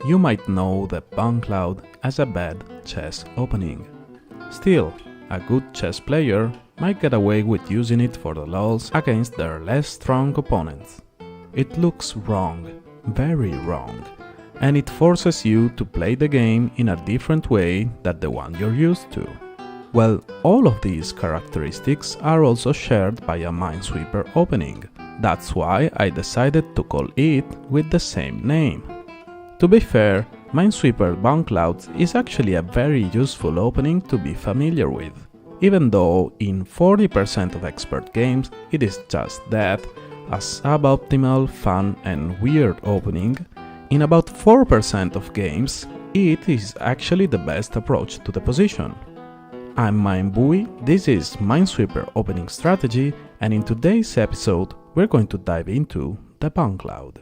you might know the Bongcloud as a bad chess opening. Still, a good chess player might get away with using it for the lulz against their less strong opponents. It looks wrong, very wrong, and it forces you to play the game in a different way than the one you're used to. Well, all of these characteristics are also shared by a minesweeper opening. That's why I decided to call it with the same name. To be fair, minesweeper Bongcloud is actually a very useful opening to be familiar with, even though in 40% of expert games it is just that, a suboptimal, fun and weird opening. In about 4% of games, it is actually the best approach to the position. I'm Buoy, this is Minesweeper Opening Strategy, and in today's episode we're going to dive into the Bongcloud.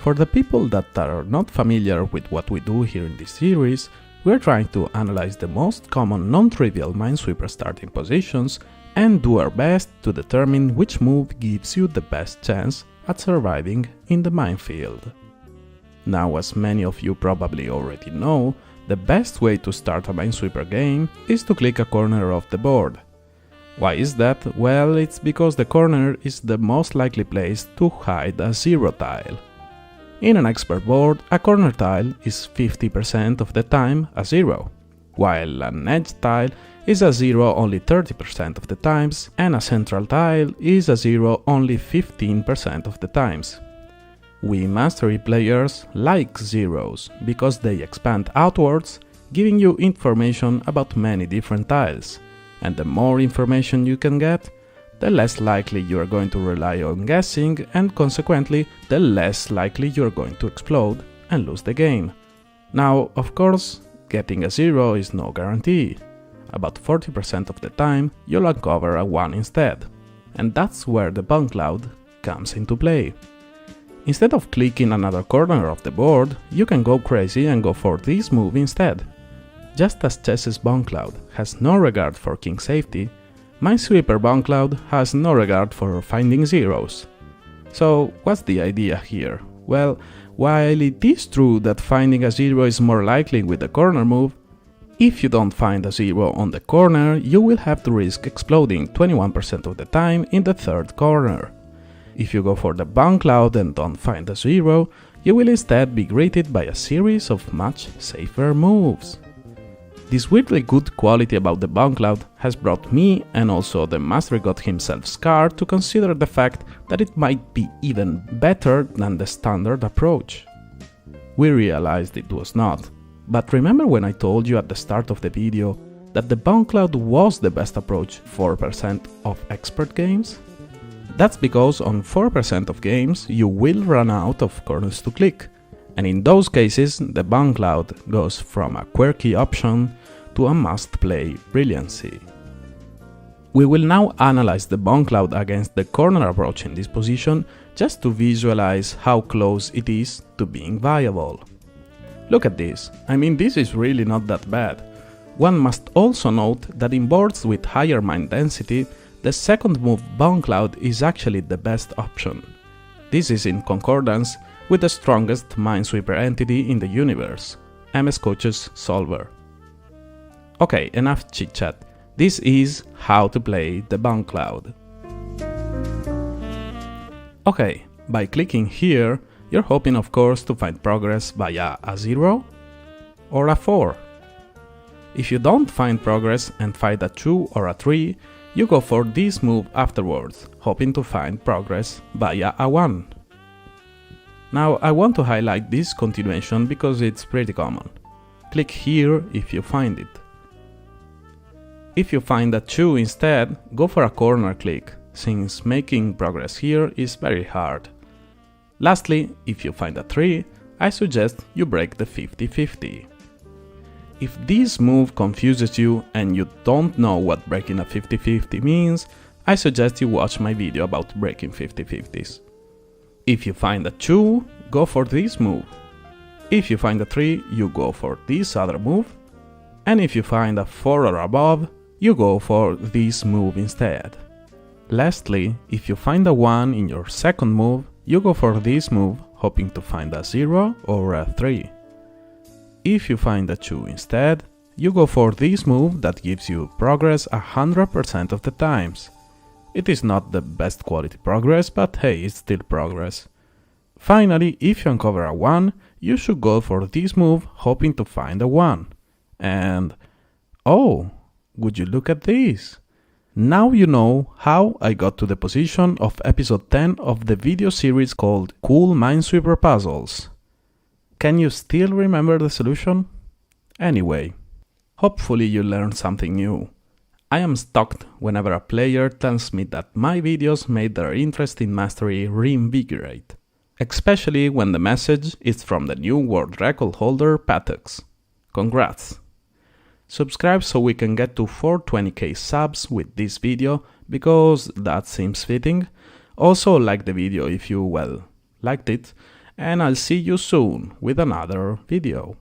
For the people that are not familiar with what we do here in this series, we're trying to analyze the most common non-trivial Minesweeper starting positions and do our best to determine which move gives you the best chance at surviving in the minefield. Now, as many of you probably already know, the best way to start a minesweeper game is to click a corner of the board. Why is that? Well, it's because the corner is the most likely place to hide a zero tile. In an expert board, a corner tile is 50% of the time a zero, while an edge tile is a zero only 30% of the times, and a central tile is a zero only 15% of the times. We mastery players like zeros because they expand outwards, giving you information about many different tiles, and the more information you can get, the less likely you are going to rely on guessing, and consequently the less likely you are going to explode and lose the game. Now, of course, getting a zero is no guarantee. About 40% of the time you'll uncover a 1 instead, and that's where the Bongcloud comes into play. Instead of clicking another corner of the board, you can go crazy and go for this move instead. Just as chess's Bongcloud has no regard for king safety, minesweeper Bongcloud has no regard for finding zeros. So what's the idea here? Well, while it is true that finding a zero is more likely with the corner move, if you don't find a zero on the corner, you will have to risk exploding 21% of the time in the third corner. If you go for the Bongcloud and don't find a zero, you will instead be greeted by a series of much safer moves. This weirdly good quality about the Bongcloud has brought me and also the master god himself Scar to consider the fact that it might be even better than the standard approach. We realized it was not, but remember when I told you at the start of the video that the Bongcloud was the best approach 4% of expert games? That's because on 4% of games you will run out of corners to click, and in those cases the Bongcloud goes from a quirky option to a must-play brilliancy. We will now analyze the Bongcloud against the corner approach in this position just to visualize how close it is to being viable. Look at this, this is really not that bad. One must also note that in boards with higher mine density, the second move Bongcloud is actually the best option. This is in concordance with the strongest minesweeper entity in the universe, MSCoach's solver. Okay, enough chit chat. This is how to play the Bongcloud. Okay, by clicking here, you're hoping of course to find progress via a 0 or a 4. If you don't find progress and find a 2 or a 3, you go for this move afterwards, hoping to find progress via a 1. Now I want to highlight this continuation because it's pretty common. Click here if you find it. If you find a 2 instead, go for a corner click, since making progress here is very hard. Lastly, if you find a 3, I suggest you break the 50-50. If this move confuses you and you don't know what breaking a 50-50 means, I suggest you watch my video about breaking 50-50s. If you find a 2, go for this move. If you find a 3, you go for this other move. And if you find a 4 or above, you go for this move instead. Lastly, if you find a 1 in your second move, you go for this move hoping to find a 0 or a 3. If you find a 2 instead, you go for this move that gives you progress 100% of the times. It is not the best quality progress, but hey, it's still progress. Finally, if you uncover a 1, you should go for this move hoping to find a 1. And oh, would you look at this? Now you know how I got to the position of episode 10 of the video series called Cool Minesweeper Puzzles. Can you still remember the solution? Anyway, hopefully you learned something new. I am stoked whenever a player tells me that my videos made their interest in mastery reinvigorate, especially when the message is from the new world record holder Patux. Congrats! Subscribe so we can get to 420k subs with this video, because that seems fitting. Also like the video if you, well, liked it, and I'll see you soon with another video.